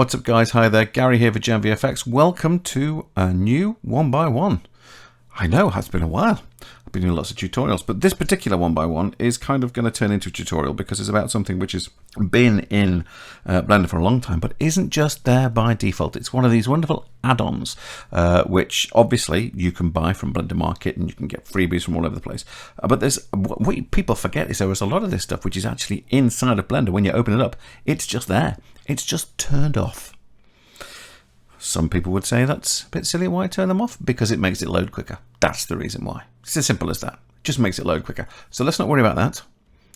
What's up guys, hi there, Gary here for GenVFX. Welcome to a new 1x1. I know, it has been a while. I've been doing lots of tutorials, but this particular 1x1 is kind of going to turn into a tutorial because it's about something which has been in Blender for a long time, but isn't just there by default. It's one of these wonderful add-ons, which obviously you can buy from Blender Market and you can get freebies from all over the place. But there's what people forget is there is a lot of this stuff which is actually inside of Blender. When you open it up, it's just there. It's just turned off. Some people would say that's a bit silly. Why turn them off? Because it makes it load quicker. That's the reason why. It's as simple as that. It just makes it load quicker. So let's not worry about that.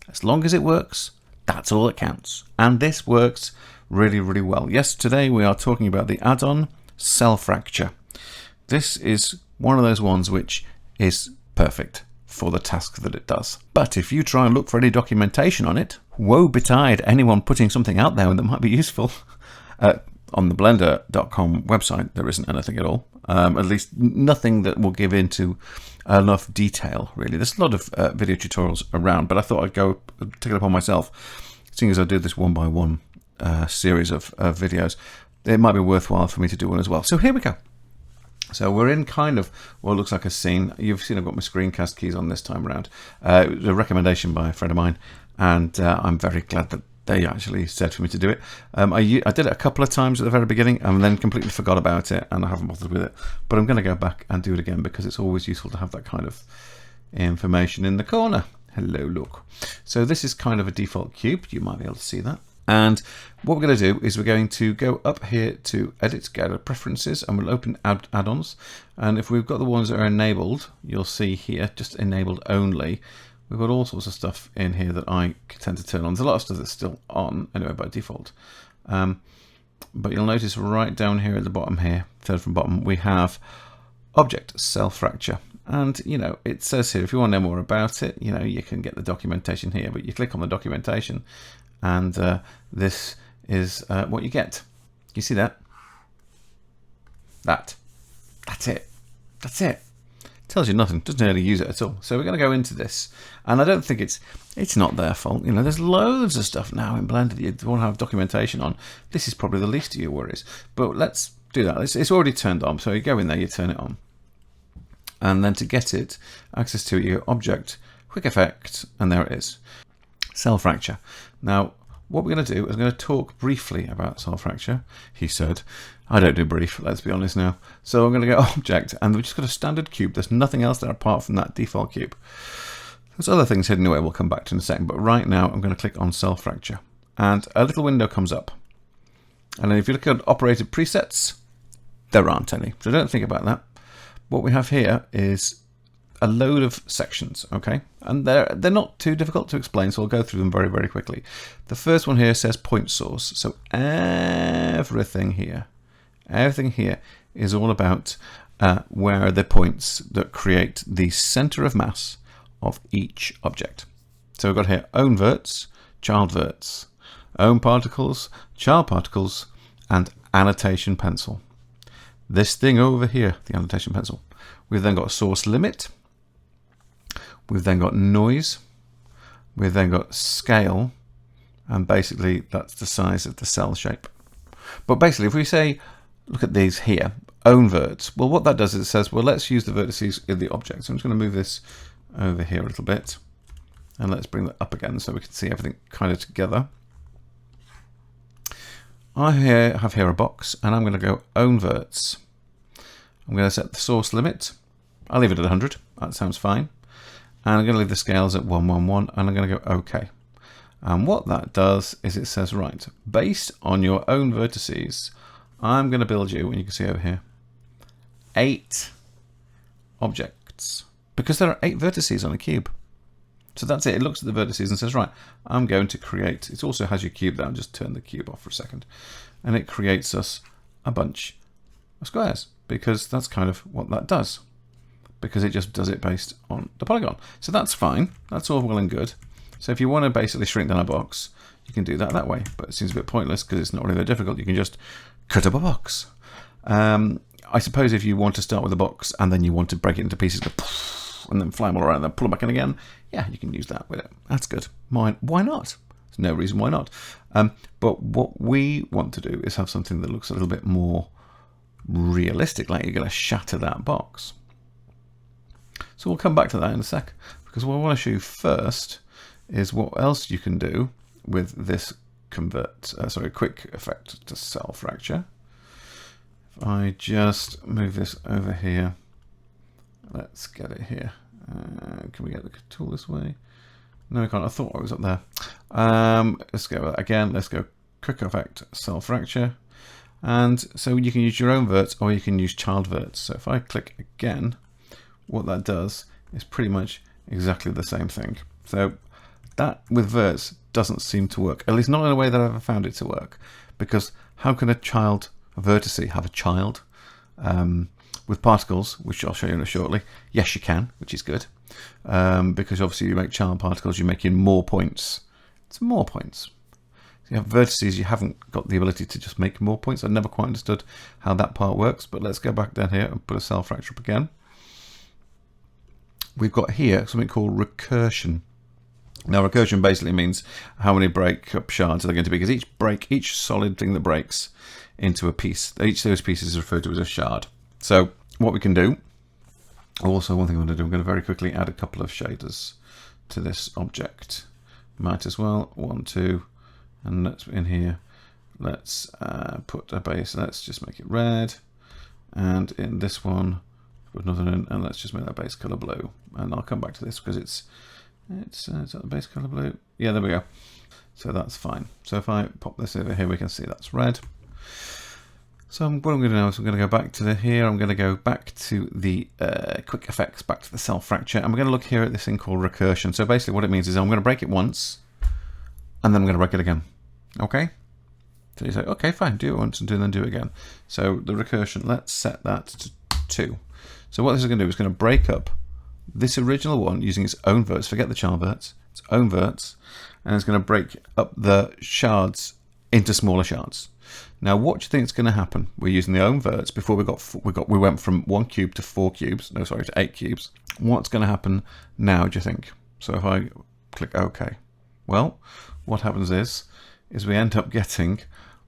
As long as it works, that's all that counts. And this works really, really well. Yes, today we are talking about the add-on Cel Fracture. This is one of those ones which is perfect for the task that it does. But if you try and look for any documentation on it, woe betide anyone putting something out there that might be useful. On the blender.com website, there isn't anything at all. At least nothing that will give into enough detail, really. There's a lot of video tutorials around, but I thought I'd go take it upon myself. Seeing as I do this 1x1 series of videos, it might be worthwhile for me to do one as well. So here we go. So we're in kind of what looks like a scene. You've seen I've got my screencast keys on this time around. It was a recommendation by a friend of mine, and I'm very glad that they actually said for me to do it. I did it a couple of times at the very beginning and then completely forgot about it, and I haven't bothered with it. But I'm going to go back and do it again because it's always useful to have that kind of information in the corner. Hello, look. So this is kind of a default cube. You might be able to see that. And what we're going to do is we're going to go up here to Edit, go to Preferences, and we'll open Add-ons. And if we've got the ones that are enabled, you'll see here, just enabled only. We've got all sorts of stuff in here that I tend to turn on. There's a lot of stuff that's still on, anyway, by default. But you'll notice right down here at the bottom here, third from bottom, we have Object, Cel Fracture. And, you know, it says here, if you want to know more about it, you know, you can get the documentation here. But you click on the documentation, and this is what you get. You see that? That's it. That's it. Tells you nothing, doesn't really use it at all. So we're going to go into this, and I don't think it's not their fault. You know, there's loads of stuff now in Blender that you want to have documentation on. This is probably the least of your worries, but let's do that. It's already turned on, so you go in there, you turn it on, and then to get it, access to your object, quick effect, and there it is, Cel Fracture. Now, what we're going to do is going to talk briefly about Cel Fracture. He said, I don't do brief, let's be honest now. So I'm going to go Object, and we've just got a standard cube. There's nothing else there apart from that default cube. There's other things hidden away we'll come back to in a second, but right now I'm going to click on Cel Fracture. And a little window comes up. And then if you look at operated presets, there aren't any. So don't think about that. What we have here is a load of sections, okay? And they're not too difficult to explain, so I'll go through them very, very quickly. The first one here says point source. So everything here is all about where are the points that create the center of mass of each object. So we've got here own verts, child verts, own particles, child particles, and annotation pencil. This thing over here, the annotation pencil. We've then got source limit. We've then got noise. We've then got scale. And basically that's the size of the cell shape. But basically if we say, look at these here, own verts. Well, what that does is it says, well, let's use the vertices in the object. So I'm just going to move this over here a little bit. And let's bring that up again so we can see everything kind of together. I have here a box, and I'm going to go own verts. I'm going to set the source limit. I'll leave it at 100. That sounds fine. And I'm going to leave the scales at 111, and I'm going to go OK. And what that does is it says, right, based on your own vertices, I'm going to build you, and you can see over here, 8 objects. Because there are 8 vertices on a cube. So that's it. It looks at the vertices and says, right, I'm going to create. It also has your cube there. I'll just turn the cube off for a second. And it creates us a bunch of squares, because that's kind of what that does. Because it just does it based on the polygon. So that's fine. That's all well and good. So if you want to basically shrink down a box, you can do that way. But it seems a bit pointless because it's not really that difficult. You can just cut up a box. I suppose if you want to start with a box and then you want to break it into pieces, and then fly them all around and then pull them back in again, yeah, you can use that with it. That's good. Why not? There's no reason why not. But what we want to do is have something that looks a little bit more realistic, like you're going to shatter that box. So we'll come back to that in a sec, because what I want to show you first is what else you can do with this quick effect to Cel Fracture. If I just move this over here, let's get it here. Can we get the tool this way? No, we can't. I thought I was up there. Let's go again. Let's go quick effect Cel Fracture. And so you can use your own verts or you can use child verts. So if I click again, what that does is pretty much exactly the same thing. So that with verts doesn't seem to work, at least not in a way that I've ever found it to work, because how can a vertice have a child with particles, which I'll show you shortly? Yes, you can, which is good, because obviously you make child particles, you're making more points. It's more points. You have vertices, you haven't got the ability to just make more points. I never quite understood how that part works, but let's go back down here and put a Cel Fracture up again. We've got here something called recursion. Now recursion basically means how many break-up shards are there going to be, because each solid thing that breaks into a piece, each of those pieces is referred to as a shard. So what we can do, also one thing I'm going to do, I'm going to very quickly add a couple of shaders to this object. Might as well, 1, 2, and let's in here, let's put a base, let's just make it red, and in this one, put another in, and let's just make that base color blue. And I'll come back to this because is that the base color blue? Yeah, there we go. So that's fine. So if I pop this over here, we can see that's red. So what I'm going to do now is I'm going to go back to here. I'm going to go back to the quick effects, back to the Cel Fracture, and we're going to look here at this thing called recursion. So basically what it means is I'm going to break it once, and then I'm going to break it again. Okay? So you say, okay, fine, do it once and then do it again. So the recursion, let's set that to 2. So what this is going to do is going to break up this original one using its own verts, forget the child verts, its own verts, and it's going to break up the shards into smaller shards. Now what do you think is going to happen? We're using the own verts. Before we went from 1 cube to 4 cubes, no sorry, to 8 cubes. What's going to happen now, do you think? So if I click OK, well, what happens is we end up getting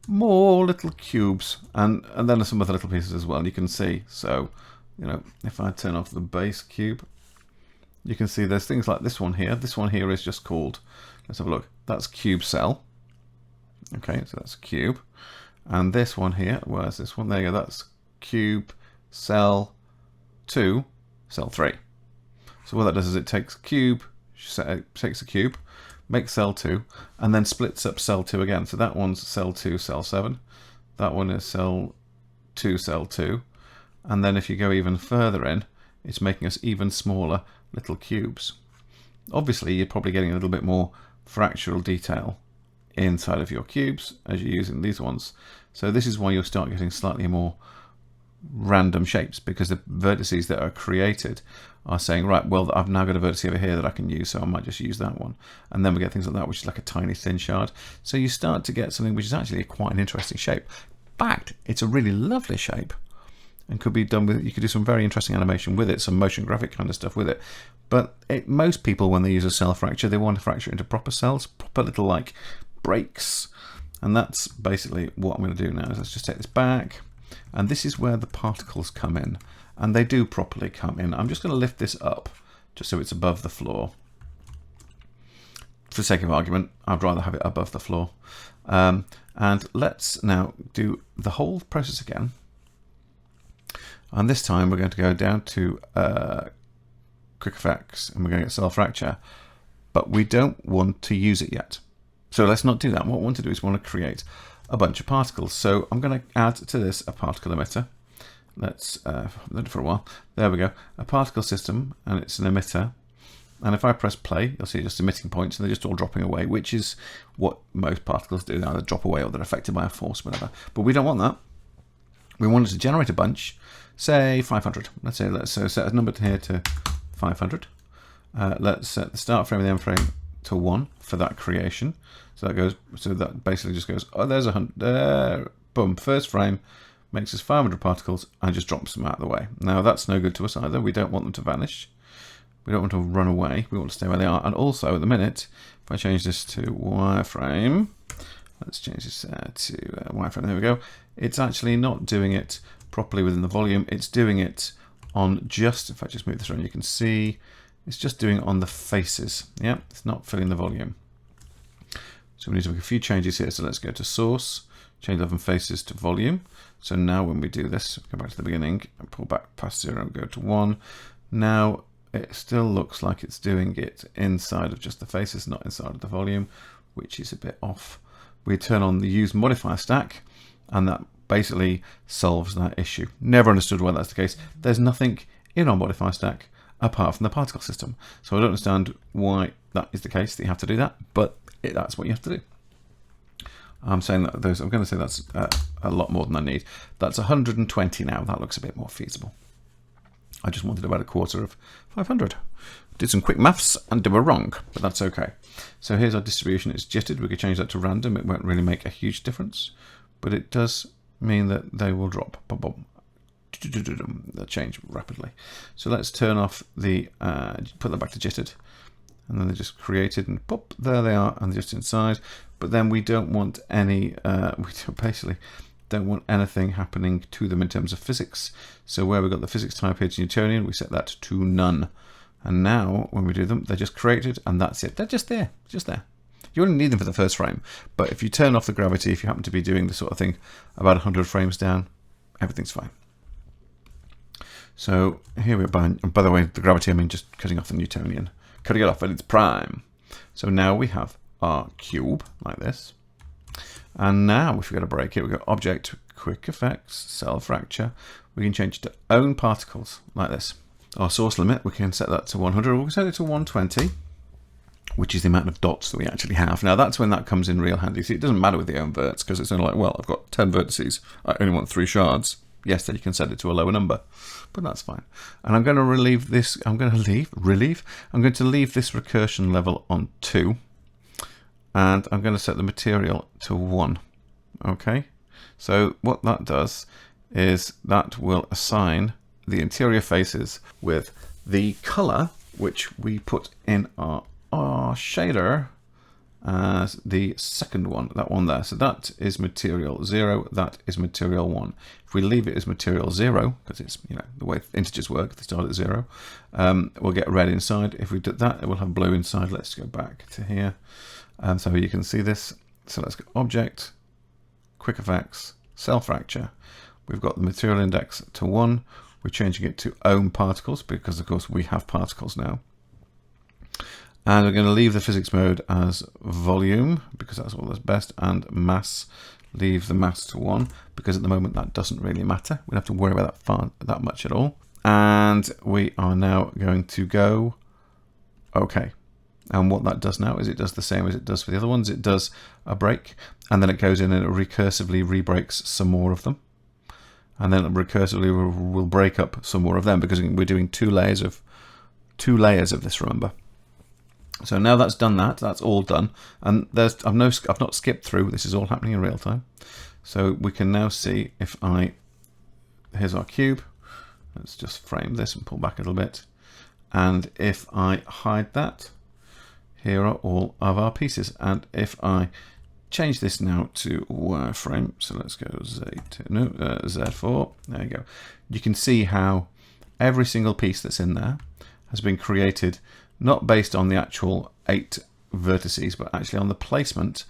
more little cubes, and then some other little pieces as well. You can see, so you know, if I turn off the base cube, you can see there's things like this one here. This one here is just called, let's have a look, that's cube cell. Okay, so that's a cube. And this one here, where's this one? There you go, that's cube cell 2, cell 3. So what that does is it takes a cube, makes cell 2, and then splits up cell 2 again. So that one's cell 2, cell 7. That one is cell 2, cell 2. And then if you go even further in, it's making us even smaller little cubes. Obviously, you're probably getting a little bit more fractural detail inside of your cubes as you're using these ones. So this is why you'll start getting slightly more random shapes, because the vertices that are created are saying, right, well, I've now got a vertex over here that I can use, so I might just use that one. And then we get things like that, which is like a tiny thin shard. So you start to get something which is actually quite an interesting shape. In fact, it's a really lovely shape, and could be done with, you could do some very interesting animation with it, some motion graphic kind of stuff with it. But most people, when they use a Cel Fracture, they want to fracture it into proper cells, proper little like breaks. And that's basically what I'm going to do now. Is let's just take this back, and this is where the particles come in, and they do properly come in. I'm just going to lift this up just so it's above the floor. For the sake of argument, I'd rather have it above the floor. And let's now do the whole process again. And this time we're going to go down to quick effects, and we're going to get Cel Fracture, but we don't want to use it yet. So let's not do that. What we want to do is we want to create a bunch of particles. So I'm going to add to this a particle emitter. Let's do it for a while. There we go. A particle system, and it's an emitter. And if I press play, you'll see just emitting points, and they're just all dropping away, which is what most particles do. Either drop away or they're affected by a force, whatever. But we don't want that. We want it to generate a bunch, say 500. Let's set a number here to 500. Let's set the start frame and the end frame to 1 for that creation. So that basically just goes, oh, there's 100. Boom, first frame makes us 500 particles and just drops them out of the way. Now that's no good to us either. We don't want them to vanish. We don't want to run away. We want to stay where they are. And also, at the minute, if I change this to wireframe, let's change this to wireframe. There we go. It's actually not doing it properly within the volume. It's doing it on just, if I just move this around, you can see it's just doing it on the faces. Yeah, it's not filling the volume. So we need to make a few changes here. So let's go to source, change 11 faces to volume. So now when we do this, go back to the beginning and pull back past 0 and go to 1. Now it still looks like it's doing it inside of just the faces, not inside of the volume, which is a bit off. We turn on the use modifier stack, and that basically solves that issue. Never understood why that's the case. There's nothing in our modifier stack apart from the particle system. So I don't understand why that is the case, that you have to do that, but that's what you have to do. I'm saying that I'm going to say that's a lot more than I need. That's 120 now. That looks a bit more feasible. I just wanted about a quarter of 500. Did some quick maths and they were wrong, but that's okay. So here's our distribution. It's jittered. We could change that to random. It won't really make a huge difference, but it does mean that they will drop. Boom, boom. They'll change rapidly. So let's turn off the, put that back to jittered. And then they're just created and pop, there they are, and they're just inside. But then we don't want any, basically don't want anything happening to them in terms of physics. So where we've got the physics type here to Newtonian, we set that to none. And now when we do them, they're just created and that's it. They're just there, just there. You only need them for the first frame. But if you turn off the gravity, if you happen to be doing the sort of thing about 100 frames down, everything's fine. So here we're by the way, the gravity, I mean just cutting off the Newtonian. Cutting it off at its prime. So now we have our cube like this. And now if we go to break it, we go object, quick effects, Cel Fracture. We can change it to own particles like this. Our source limit, we can set that to 100, or we can set it to 120, which is the amount of dots that we actually have. Now that's when that comes in real handy. See, it doesn't matter with the own verts, because it's only like, well, I've got 10 vertices, I only want 3 shards. Yes, then you can set it to a lower number, but that's fine. And I'm going to relieve this, I'm going to leave this recursion level on 2, and I'm going to set the material to 1. Okay, so what that does is that will assign the interior faces with the color, which we put in our shader as the second one, that one there. So that is material 0, that is material 1. If we leave it as material 0, because it's, you know, the way integers work, they start at 0, we'll get red inside. If we did that, it will have blue inside. Let's go back to here. So you can see this. So let's go object, quick effects, Cel Fracture. We've got the material index to 1. We're changing it to own particles because, of course, we have particles now. And we're going to leave the physics mode as volume because that's what is best, and mass, leave the mass to 1 because at the moment that doesn't really matter. We don't have to worry about that much at all. And we are now going to go OK. And what that does now is it does the same as it does for the other ones. It does a break, and then it goes in and it recursively re-breaks some more of them. And then it recursively will break up some more of them because we're doing two layers of this, remember. So now that's done that's all done. And I've not skipped through, this is all happening in real time. So we can now see if here's our cube. Let's just frame this and pull back a little bit. And if I hide that, here are all of our pieces. And if I change this now to wireframe, so let's go Z4, there you go. You can see how every single piece that's in there has been created not based on the actual 8 vertices, but actually on the placement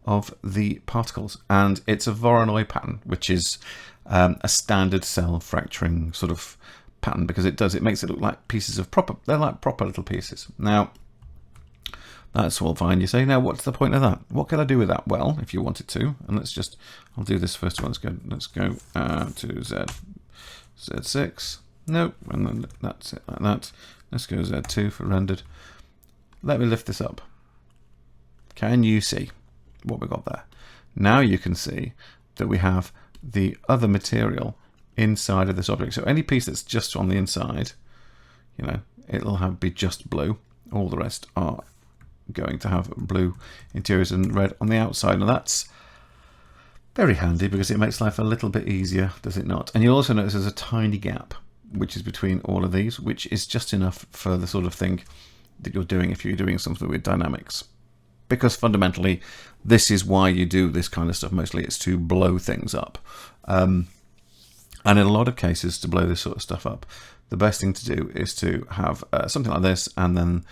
of the particles. And it's a Voronoi pattern, which is a standard cell fracturing sort of pattern because it makes it look like pieces of they're like proper little pieces. Now, that's all fine. You say, now what's the point of that? What can I do with that? Well, if you wanted to, and I'll do this first one. Let's go to Z6. Nope, and then that's it like that. Let's go Z2 for rendered. Let me lift this up. Can you see what we got there? Now you can see that we have the other material inside of this object. So any piece that's just on the inside, you know, it'll be just blue. All the rest are going to have blue interiors and red on the outside. Now that's very handy because it makes life a little bit easier, does it not? And you'll also notice there's a tiny gap which is between all of these, which is just enough for the sort of thing that you're doing if you're doing something with dynamics. Because fundamentally, this is why you do this kind of stuff mostly. It's to blow things up. And in a lot of cases, to blow this sort of stuff up, the best thing to do is to have something like this and then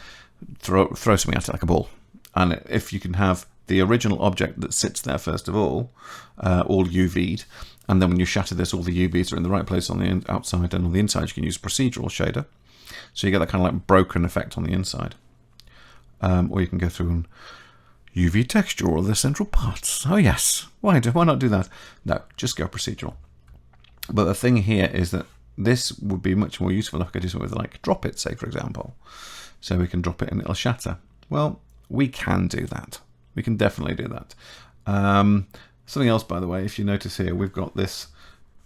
throw something at it like a ball. And if you can have the original object that sits there first of all UV'd, and then when you shatter this, all the UVs are in the right place on the outside, and on the inside you can use procedural shader. So you get that kind of like broken effect on the inside. Or you can go through and UV texture all the central parts. Oh yes, why not do that? No, just go procedural. But the thing here is that this would be much more useful if I could do something with like drop it, say for example. So we can drop it and it'll shatter. Well, we can do that. We can definitely do that. Something else, by the way, if you notice here, we've got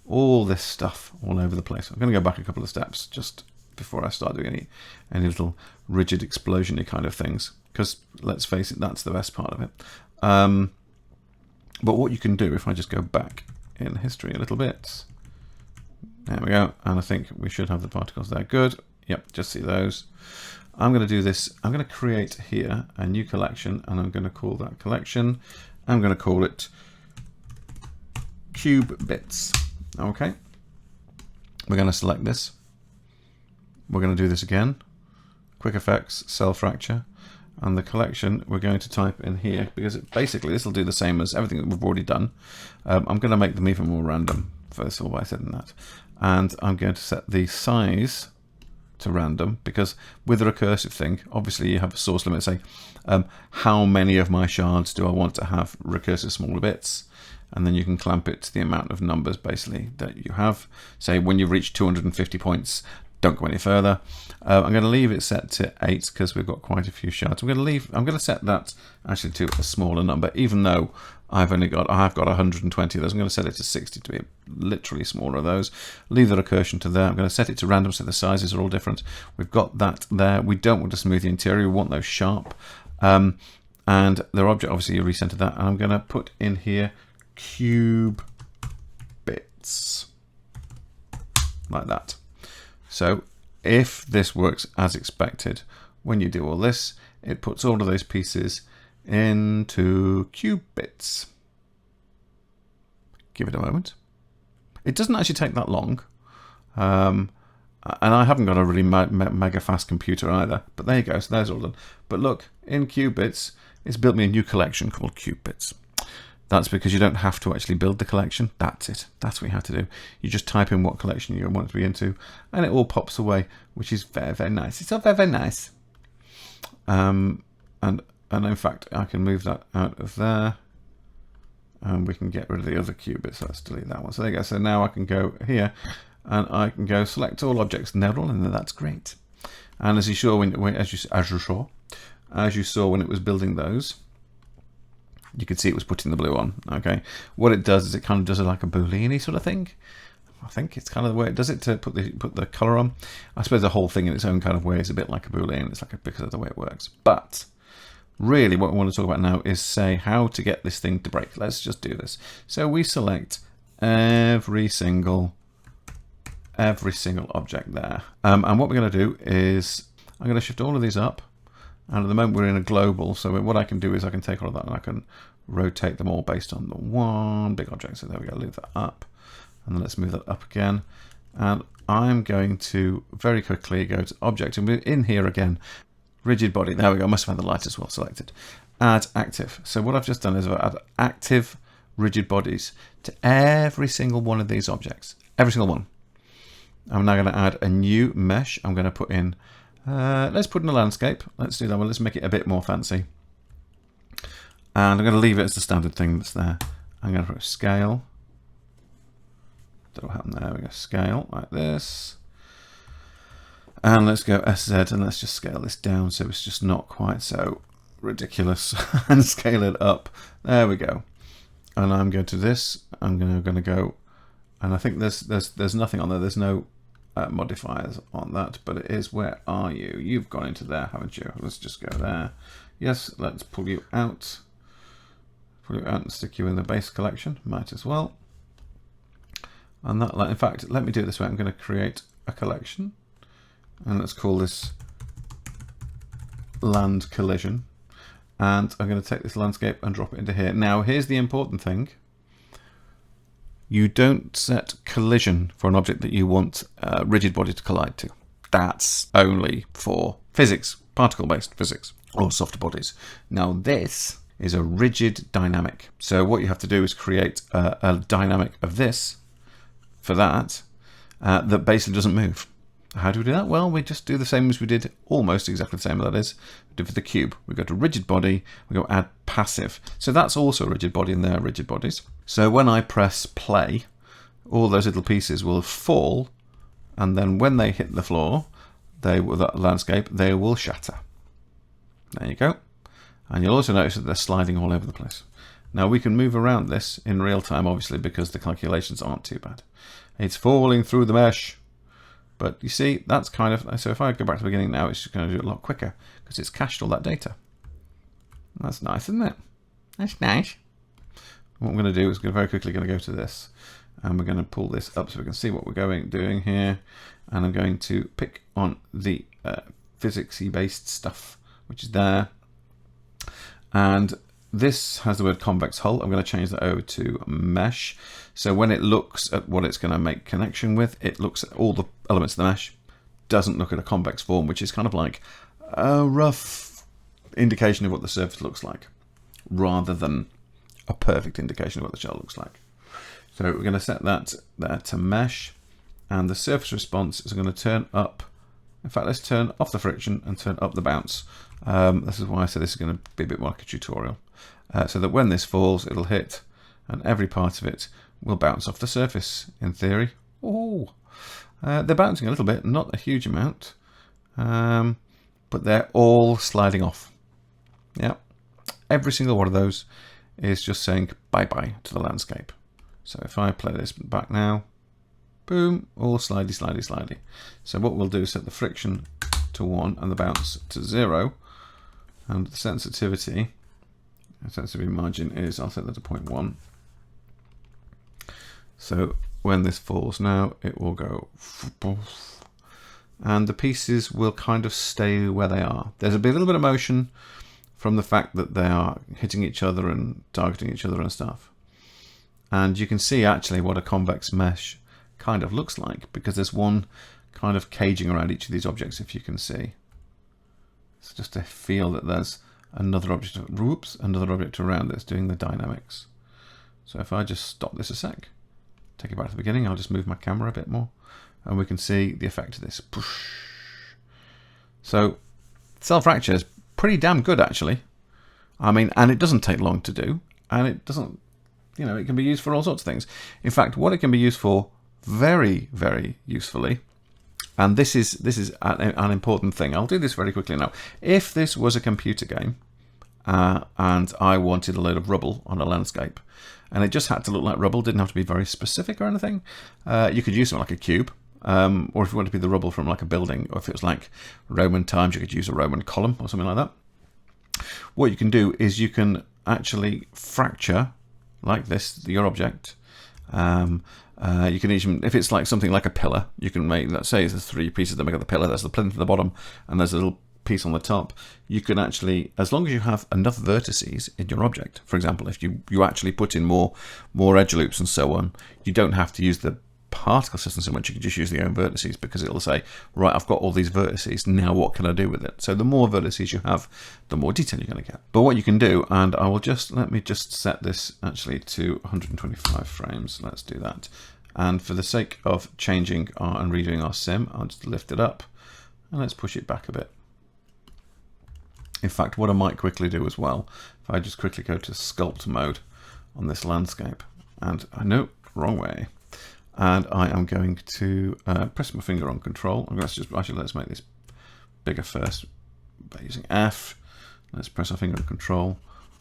all this stuff all over the place. I'm going to go back a couple of steps just before I start doing any little rigid explosion-y kind of things, because let's face it, that's the best part of it. But what you can do, if I just go back in history a little bit, there we go, and I think we should have the particles there. Good. Yep, just see those. I'm going to do this. I'm going to create here a new collection, and I'm going to call that collection, I'm going to call it cube bits. Okay. We're going to select this. We're going to do this again. Quick effects, Cel Fracture, and the collection we're going to type in here, because basically this will do the same as everything that we've already done. I'm going to make them even more random first of all by setting that, and I'm going to set the size to random, because with the recursive thing, obviously you have a source limit. Say how many of my shards do I want to have recursive smaller bits, and then you can clamp it to the amount of numbers basically that you have. Say when you've reached 250 points, don't go any further. I'm going to leave it set to 8 because we've got quite a few shards. I'm going to set that actually to a smaller number, even though I have got 120 of those. I'm going to set it to 60 to be literally smaller of those. Leave the recursion to there. I'm going to set it to random so the sizes are all different. We've got that there. We don't want to smooth the interior. We want those sharp. And their object, obviously you recenter that. And I'm going to put in here cube bits like that. So if this works as expected, when you do all this, it puts all of those pieces into cube bits. Give it a moment. It doesn't actually take that long. And I haven't got a really mega fast computer either. But there you go, so there's all done. But look, in cube bits, it's built me a new collection called cube bits. That's because you don't have to actually build the collection. That's it. That's what you have to do. You just type in what collection you want it to be into, and it all pops away, which is very, very nice. It's all very, very nice. And in fact, I can move that out of there, and we can get rid of the other qubits. Let's delete that one. So there you go. So now I can go here, and I can go select all objects, and they're all in there. That's great. And as you saw as you saw when it was building those, you could see it was putting the blue on. Okay, what it does is it kind of does it like a boolean-y sort of thing. I think it's kind of the way it does it to put the color on. I suppose the whole thing in its own kind of way is a bit like a boolean. It's like because of the way it works. But really, what we want to talk about now is say how to get this thing to break. Let's just do this. So we select every single object there, and what we're going to do is I'm going to shift all of these up. And at the moment we're in a global, so what I can do is I can take all of that and I can rotate them all based on the one big object. So there we go, leave that up. And then let's move that up again. And I'm going to very quickly go to object, and we're in here again, rigid body. There we go, I must have had the light as well selected. Add active. So what I've just done is I've added active rigid bodies to every single one of these objects. Every single one. I'm now going to add a new mesh. I'm going to put in let's put in a landscape. Let's do that one. Let's make it a bit more fancy. And I'm going to leave it as the standard thing that's there. I'm going to put a scale. That'll happen there. We go scale like this. And let's go SZ and let's just scale this down so it's just not quite so ridiculous and scale it up. There we go. And I'm going to this. I'm going to go, and I think there's nothing on there. There's no modifiers on that, but it is where are you? You've gone into there, haven't you? Let's just go there. Yes, let's pull you out. Pull you out and stick you in the base collection. Might as well. And that, in fact, let me do it this way. I'm going to create a collection, and let's call this land collision. And I'm going to take this landscape and drop it into here. Now, here's the important thing. You don't set collision for an object that you want a rigid body to collide to. That's only for physics, particle-based physics, or soft bodies. Now, this is a rigid dynamic. So what you have to do is create a dynamic of this for that that basically doesn't move. How do we do that? Well, we just do the same as we did, almost exactly the same, that is, we do for the cube. We go to rigid body, we go add passive. So that's also a rigid body, and they're rigid bodies. So when I press play, all those little pieces will fall, and then when they hit the floor, that landscape, they will shatter. There you go. And you'll also notice that they're sliding all over the place. Now we can move around this in real time, obviously, because the calculations aren't too bad. It's falling through the mesh. But you see, that's kind of, so if I go back to the beginning now, it's just going to do it a lot quicker because it's cached all that data. That's nice, isn't it? That's nice. What I'm going to do is very quickly going to go to this, and we're going to pull this up so we can see what we're doing here. And I'm going to pick on the physicsy based stuff, which is there. And this has the word convex hull. I'm going to change that over to mesh. So when it looks at what it's going to make connection with, it looks at all the elements of the mesh, doesn't look at a convex form, which is kind of like a rough indication of what the surface looks like, rather than a perfect indication of what the shell looks like. So we're going to set that there to mesh, and the surface response is going to turn up. In fact, let's turn off the friction and turn up the bounce. This is why I said this is going to be a bit more like a tutorial. So that when this falls, it'll hit, and every part of it will bounce off the surface, in theory. Oh, they're bouncing a little bit, not a huge amount, but they're all sliding off. Yeah, every single one of those is just saying bye-bye to the landscape. So if I play this back now, boom, all slidey, slidey, slidey. So what we'll do is set the friction to 1 and the bounce to 0, and the sensitivity margin is, I'll set that to 0.1. So when this falls now, it will go, and the pieces will kind of stay where they are. There's a little bit of motion from the fact that they are hitting each other and targeting each other and stuff. And you can see actually what a convex mesh kind of looks like, because there's one kind of caging around each of these objects, if you can see. It's just to feel that there's another object, another object around that's doing the dynamics. So if I just stop this a sec, take it back to the beginning, I'll just move my camera a bit more, and we can see the effect of this. Push. So Cel Fracture is pretty damn good, actually. I mean, and it doesn't take long to do, and it doesn't, you know, it can be used for all sorts of things. In fact, what it can be used for very, very usefully, and this is an important thing. I'll do this very quickly now. If this was a computer game, and I wanted a load of rubble on a landscape, and it just had to look like rubble, didn't have to be very specific or anything, you could use something like a cube, or if you want to be the rubble from like a building, or if it was like Roman times, you could use a Roman column or something like that. What you can do is you can actually fracture like this your object. You can even, if it's like something like a pillar, you can make, let's say there's 3 pieces that make up the pillar, there's the plinth at the bottom, and there's a little piece on the top. You can actually, as long as you have enough vertices in your object, for example, if you actually put in more edge loops and so on, you don't have to use the particle system so much, you can just use the own vertices, because it'll say, right, I've got all these vertices, now what can I do with it? So the more vertices you have, the more detail you're going to get. But what you can do, and I will just, let me just set this actually to 125 frames, let's do that. And for the sake of changing and redoing our sim, I'll just lift it up, and let's push it back a bit. In fact, what I might quickly do as well, if I just quickly go to sculpt mode on this landscape, and I know, wrong way, and I am going to press my finger on control. I'm going to just, actually, let's make this bigger first by using F. Let's press our finger on control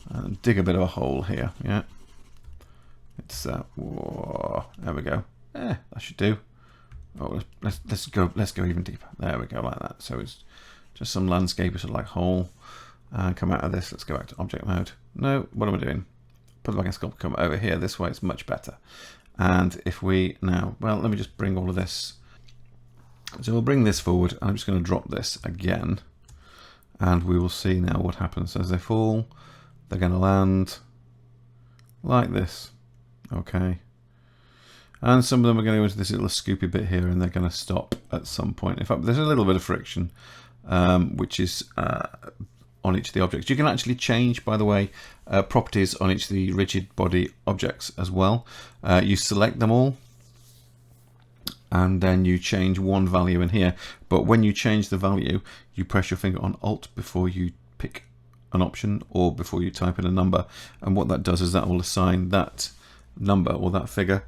and dig a bit of a hole here. Yeah, it's whoa, there we go. That should do. Oh, let's go even deeper. There we go, like that. So it's just some landscape, sort of like hole, and come out of this. Let's go back to object mode. No, what am I doing? Put it back in sculpt, come over here. This way it's much better. And if we now, well, let me just bring all of this So we'll bring this forward. I'm just going to drop this again, and we will see now what happens as they fall. They're going to land like this. Okay. And some of them are going to go into this little scoopy bit here, and they're going to stop at some point. In fact, there's a little bit of friction, which is on each of the objects. You can actually change, by the way, properties on each of the rigid body objects as well. You select them all, and then you change one value in here. But when you change the value, you press your finger on Alt before you pick an option or before you type in a number. And what that does is that will assign that number or that figure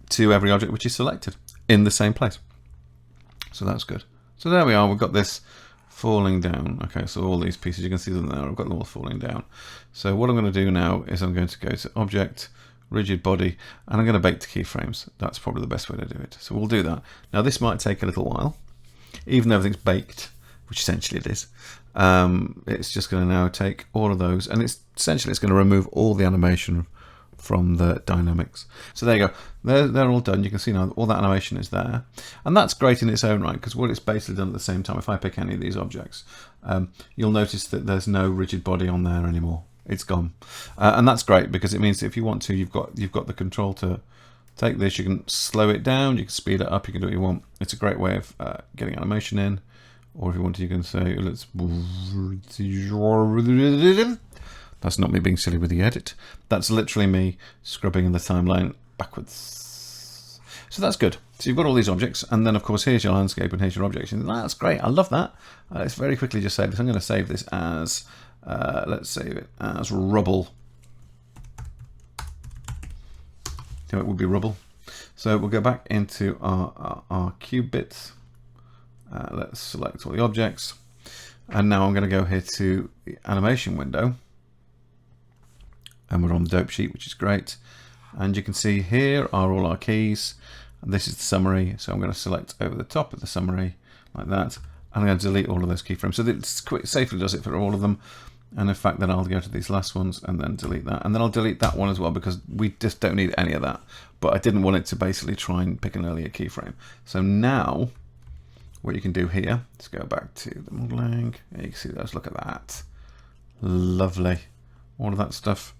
to every object which is selected in the same place. So that's good. So there we are. We've got this falling down. Okay, so all these pieces, you can see them there. I've got them all falling down. So what I'm going to do now is I'm going to go to Object, Rigid Body, and I'm going to bake the keyframes. That's probably the best way to do it. So we'll do that. Now this might take a little while, even though everything's baked, which essentially it is. It's just going to now take all of those, and it's essentially it's going to remove all the animation from the dynamics. So there you go. They're all done. You can see now all that animation is there, and that's great in its own right, because what it's basically done at the same time, if I pick any of these objects, you'll notice that there's no rigid body on there anymore. It's gone, and that's great because it means that if you want to, you've got the control to take this. You can slow it down, you can speed it up, you can do what you want. It's a great way of getting animation in, or if you want to, you can say let's. That's not me being silly with the edit. That's literally me scrubbing in the timeline backwards. So that's good. So you've got all these objects, and then of course here's your landscape and here's your objects. And that's great. I love that. Let's very quickly just save this. I'm going to save this as, let's save it as rubble. So it would be rubble. So we'll go back into our cube bits. Let's select all the objects. And now I'm going to go here to the animation window. And we're on the dope sheet, which is great. And you can see here are all our keys. And this is the summary. So I'm going to select over the top of the summary like that. And I'm going to delete all of those keyframes. So this safely does it for all of them. And in fact, then I'll go to these last ones and then delete that. And then I'll delete that one as well, because we just don't need any of that. But I didn't want it to basically try and pick an earlier keyframe. So now what you can do here, let's go back to the modeling. There you can see those. Look at that. Lovely. All of that stuff.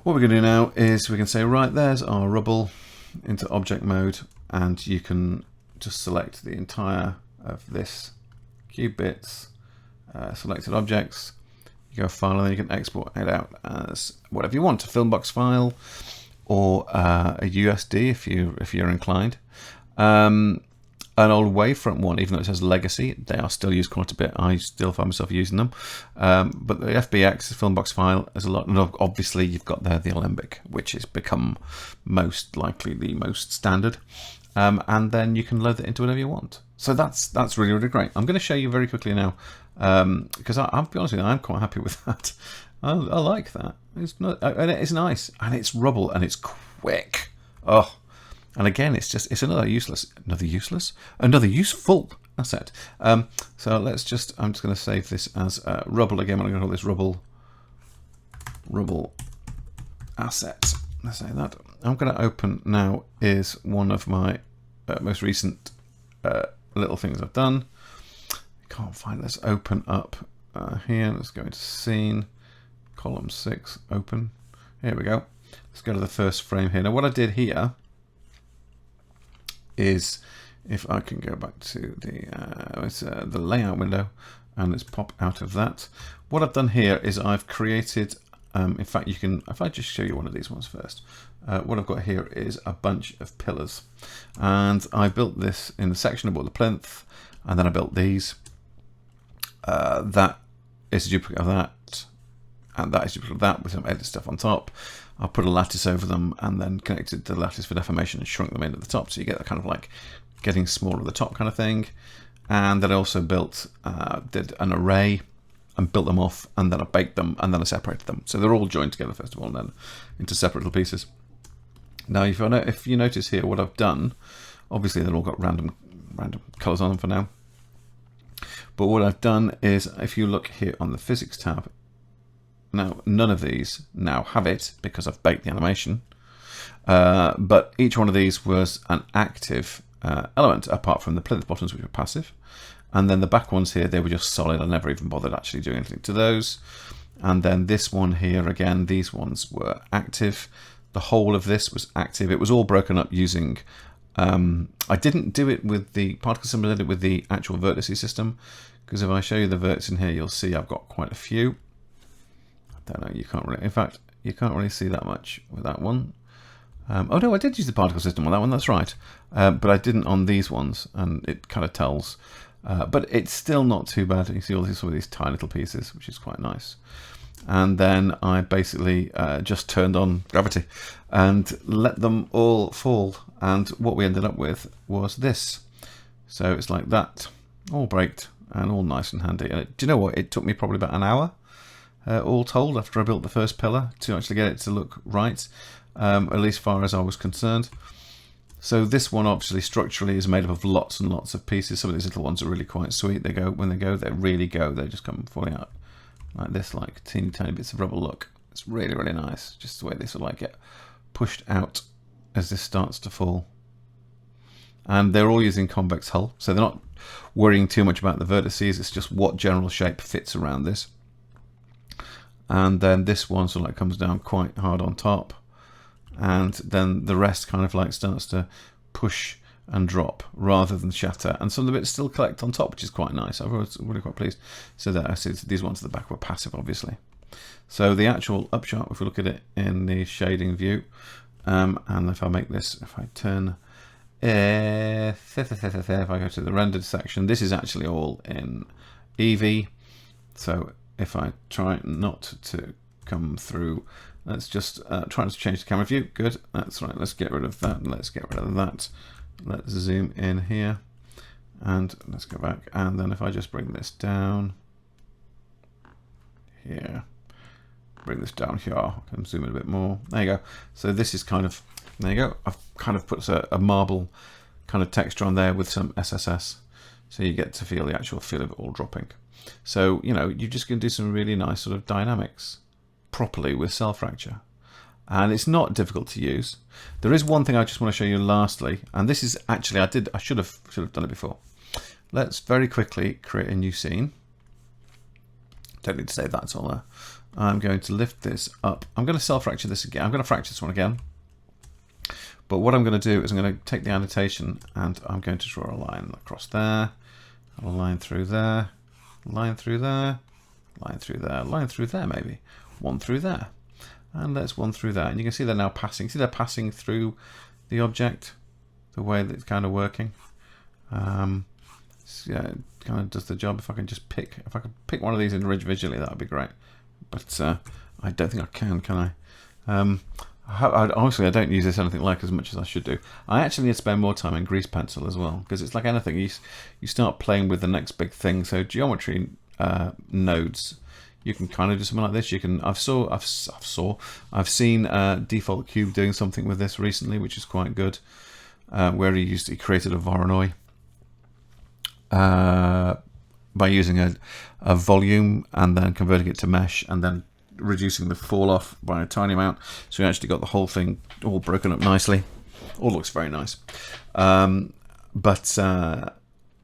What we're going to do now is we can say, right, there's our rubble into object mode, and you can just select the entire of this cube bits, selected objects. You go file, and then you can export it out as whatever you want, a filmbox file or a USD if you're inclined. An old Wavefront one, even though it says legacy, they are still used quite a bit. I still find myself using them. But the FBX, the Filmbox file, is a lot. And obviously, you've got there the Alembic, which has become most likely the most standard. And then you can load it into whatever you want. So that's really, really great. I'm going to show you very quickly now, because I'll be honest with you, I'm quite happy with that. I like that. It's not, and it's nice, and it's rubble, and it's quick. Oh. And again, it's another useful asset. So I'm just going to save this as rubble again. I'm going to call this rubble asset. Let's say that. I'm going to open now is one of my most recent little things I've done. Can't find. Let's open up here. Let's go into scene, column 6, open. Here we go. Let's go to the first frame here. Now what I did here is, if I can go back to the layout window, and let's pop out of that. What I've done here is I've created, in fact, you can, if I just show you one of these ones first, what I've got here is a bunch of pillars, and I built this in the section. I bought the plinth, and then I built these. That is a duplicate of that, and that is a duplicate of that with some edit stuff on top. I put a lattice over them and then connected the lattice for deformation and shrunk them into the top, so you get that kind of like getting smaller at the top kind of thing. And then I also built, did an array and built them off, and then I baked them, and then I separated them. So they're all joined together first of all, and then into separate little pieces. Now, if you notice here, what I've done, obviously they've all got random colors on them for now. But what I've done is, if you look here on the physics tab, now none of these now have it because I've baked the animation. But each one of these was an active element, apart from the plinth bottoms, which were passive. And then the back ones here, they were just solid. I never even bothered actually doing anything to those. And then this one here, again, these ones were active. The whole of this was active. It was all broken up using... I didn't do it with the particle symbol, I did it with the actual vertices system. Because if I show you the verts in here, you'll see I've got quite a few. I don't know, you can't really... In fact, you can't really see that much with that one. Oh no, I did use the particle system on that one, that's right. But I didn't on these ones, and it kind of tells... but it's still not too bad. You see all these, some of these tiny little pieces, which is quite nice. And then I basically just turned on gravity and let them all fall. And what we ended up with was this. So it's like that, all braked and all nice and handy. And do you know what? It took me probably about an hour, all told, after I built the first pillar to actually get it to look right, at least far as I was concerned. So this one obviously structurally is made up of lots and lots of pieces. Some of these little ones are really quite sweet. They go, when they go, they really go. They just come falling out like this, like teeny tiny bits of rubble. Look, it's really, really nice. Just the way they sort of like get pushed out as this starts to fall. And they're all using convex hull, so they're not worrying too much about the vertices. It's just what general shape fits around this. And then this one sort of like comes down quite hard on top. And then the rest kind of like starts to push and drop rather than shatter, and some of the bits still collect on top, which is quite nice. I was really quite pleased. So that I see these ones at the back were passive, obviously. So the actual upshot, if we look at it in the shading view, and if I make this, if I turn, if I go to the rendered section, this is actually all in Eevee. So if I try not to come through, let's just try to change the camera view. Good, that's right. Let's get rid of that. Let's get rid of that. Let's zoom in here, and let's go back. And then if I just bring this down here, bring this down here, I can zoom in a bit more. There you go. So this is kind of, there you go. I've kind of put a marble kind of texture on there with some SSS, so you get to feel the actual feel of it all dropping. So, you know, you're just going to do some really nice sort of dynamics properly with Cel Fracture. And it's not difficult to use. There is one thing I just want to show you lastly, and this is actually, I should have done it before. Let's very quickly create a new scene. Don't need to save that, it's all there. I'm going to lift this up. I'm going to Cel Fracture this again. I'm going to fracture this one again. But what I'm going to do is I'm going to take the annotation and I'm going to draw a line across there, a line through there, line through there, line through there, line through there maybe, one through there. And let's one through that, and you can see they're now passing. See, they're passing through the object, the way that it's kind of working. Yeah, it kind of does the job. If I can just pick, if I could pick one of these individually, that would be great. But I don't think I can I? Honestly, I don't use this anything like as much as I should do. I actually need to spend more time in grease pencil as well, because it's like anything. You start playing with the next big thing. So geometry nodes. You can kind of do something like this. You can. I've seen Default Cube doing something with this recently, which is quite good. Where he created a Voronoi by using a volume and then converting it to mesh and then reducing the fall off by a tiny amount. So we actually got the whole thing all broken up nicely. All looks very nice. But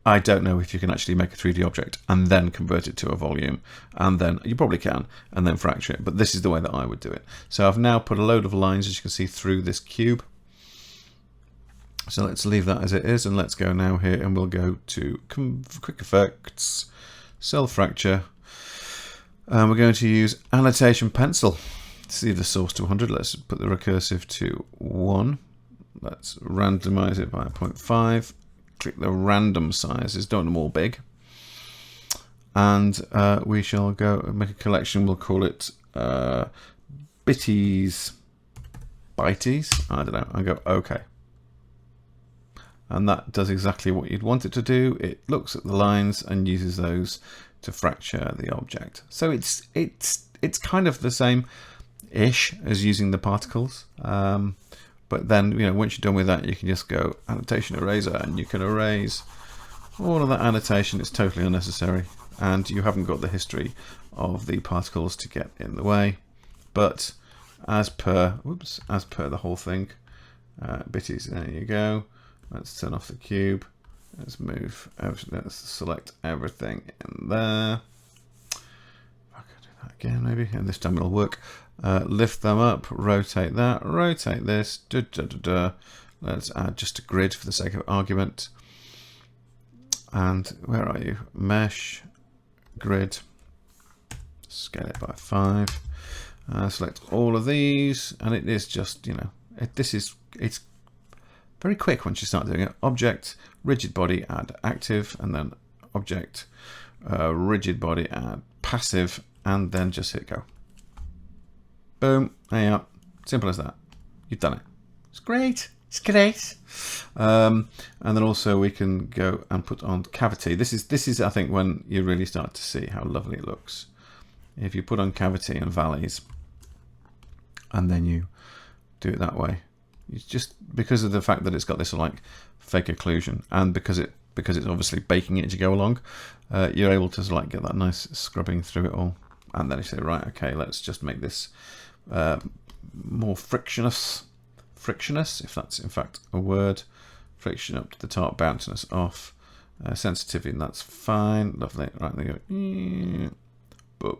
I don't know if you can actually make a 3D object and then convert it to a volume, and then you probably can, and then fracture it. But this is the way that I would do it. So I've now put a load of lines, as you can see, through this cube. So let's leave that as it is, and let's go now here, and we'll go to Quick Effects, Cel Fracture, and we're going to use Annotation Pencil. See the source to 100. Let's put the recursive to 1. Let's randomize it by 0.5. Click the random sizes, don't want them all big, and we shall go make a collection. We'll call it Bitties Bites. I don't know. I'll go OK, and that does exactly what you'd want it to do. It looks at the lines and uses those to fracture the object. So it's kind of the same ish as using the particles. But then, you know, once you're done with that, you can just go annotation eraser, and you can erase all of that annotation. It's totally unnecessary, and you haven't got the history of the particles to get in the way. But as per the whole thing, Bitties, there you go. Let's turn off the cube. Let's move. Let's select everything in there. I could do that again, maybe, and this time it'll work. Lift them up. Rotate that. Rotate this. Let's add just a grid for the sake of argument. And where are you? Mesh, grid. Scale it by 5. Select all of these, and it is just, you know, it's very quick once you start doing it. Object, rigid body, add active, and then object, rigid body, add passive, and then just hit go. Boom, there you are. Simple as that. You've done it. It's great. It's great. And then also we can go and put on cavity. This is I think when you really start to see how lovely it looks. If you put on cavity and valleys, and then you do it that way, it's just because of the fact that it's got this like fake occlusion, and because it's obviously baking it as you go along, you're able to like get that nice scrubbing through it all. And then you say, right, okay, let's just make this more frictionless, if that's in fact a word. Friction up to the top, bounciness off, sensitivity, and that's fine. Lovely. Right, there you go. Boom.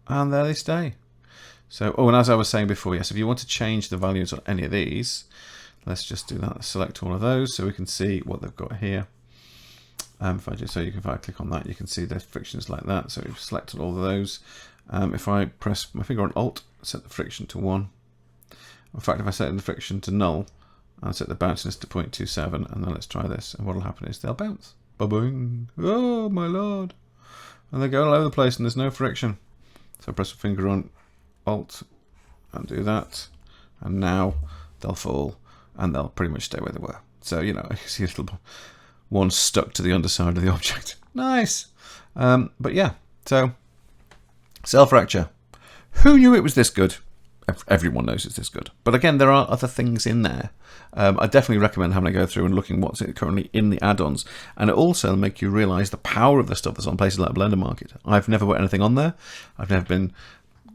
And there they stay. So, oh, and as I was saying before, yes, if you want to change the values on any of these, let's just do that. Select all of those so we can see what they've got here. If I click on that, you can see the frictions like that. So we've selected all of those. If I press my finger on Alt, set the friction to 1. In fact, if I set the friction to null, I'll set the bounciness to 0.27, and then let's try this. And what will happen is they'll bounce. Ba-boing. Oh, my lord. And they go all over the place, and there's no friction. So I press my finger on Alt and do that, and now they'll fall, and they'll pretty much stay where they were. So, you know, you see a little one stuck to the underside of the object. Nice. But yeah, so Cel Fracture. Who knew it was this good? Everyone knows it's this good. But again, there are other things in there. I definitely recommend having a go through and looking what's currently in the add-ons. And it also make you realise the power of the stuff that's on places like Blender Market. I've never put anything on there. I've never been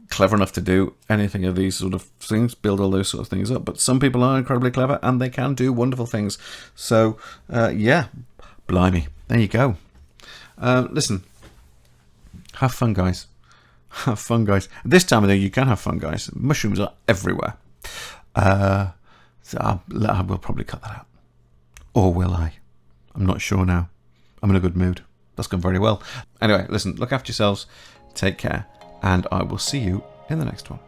clever enough to do anything of these sort of things, build all those sort of things up. But some people are incredibly clever and they can do wonderful things. So, yeah, blimey. There you go. Listen, have fun, guys. Have fun, guys. This time of the year, you can have fun, guys. Mushrooms are everywhere. So I will probably cut that out. Or will I? I'm not sure now. I'm in a good mood. That's gone very well. Anyway, listen, look after yourselves. Take care. And I will see you in the next one.